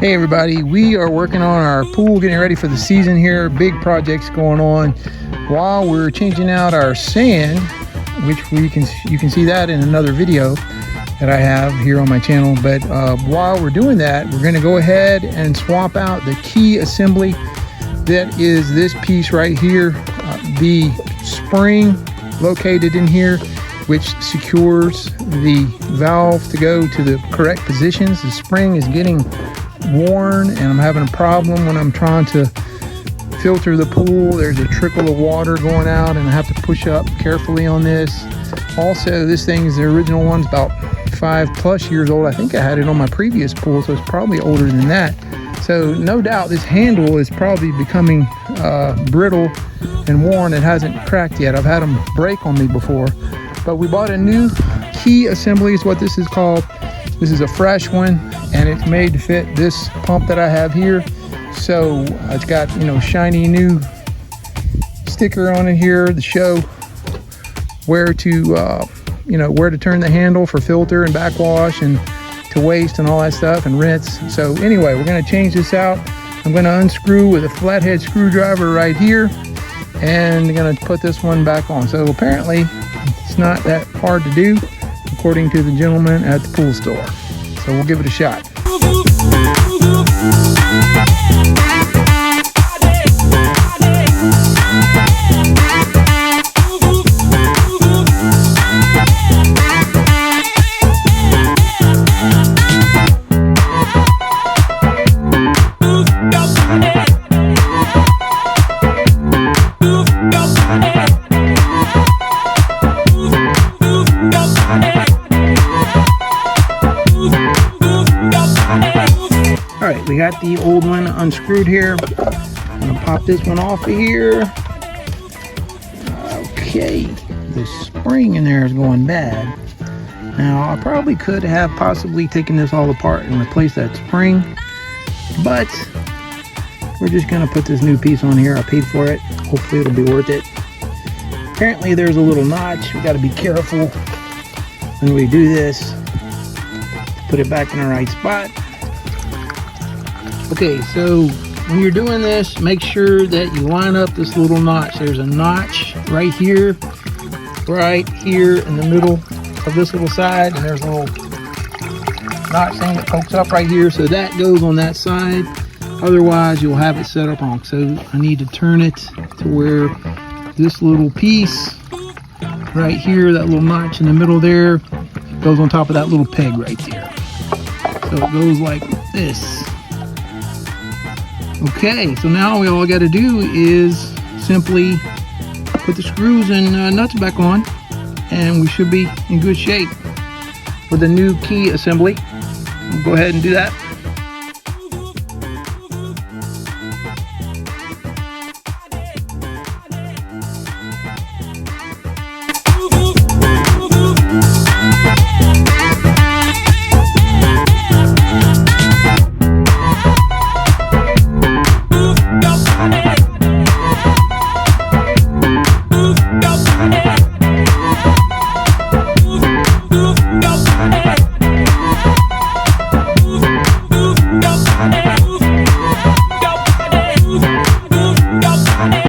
Hey everybody, we are working on our pool, getting ready for the season here. Big projects going on while we're changing out our sand, which you can see that in another video that I have here on my channel. But while we're doing that, we're going to go ahead and swap out the key assembly that is this piece right here, the spring located in here, which secures the valve to go to the correct positions. The spring is getting worn and I'm having a problem when I'm trying to filter the pool. There's a trickle of water going out and I have to push up carefully on this. Also, this thing is the original one's about 5+ years old. I think I had it on my previous pool, so it's probably older than that. So no doubt this handle is probably becoming brittle and worn. It hasn't cracked yet. I've had them break on me before. But we bought a new key assembly is what this is called. This is a fresh one and it's made to fit this pump that I have here. So it's got, you know, shiny new sticker on it here to show where to where to turn the handle for filter and backwash and to waste and all that stuff and rinse. So anyway, we're going to change this out. I'm going to unscrew with a flathead screwdriver right here and I'm going to put this one back on. So apparently it's not that hard to do, according to the gentleman at the pool store. So we'll give it a shot. Alright, we got the old one unscrewed here. I'm gonna pop this one off of here. Okay, the spring in there is going bad. Now, I probably could have possibly taken this all apart and replaced that spring, but we're just gonna put this new piece on here. I paid for it. Hopefully it'll be worth it. Apparently there's a little notch. We gotta be careful when we do this to put it back in the right spot. Okay, so when you're doing this, make sure that you line up this little notch. There's a notch right here in the middle of this little side, and there's a little notch thing that pokes up right here, so that goes on that side. Otherwise, you'll have it set up wrong. So I need to turn it to where this little piece right here, that little notch in the middle there, goes on top of that little peg right there. So it goes like this. Okay, so now all got to do is simply put the screws and nuts back on, and we should be in good shape with the new key assembly. We'll go ahead and do that.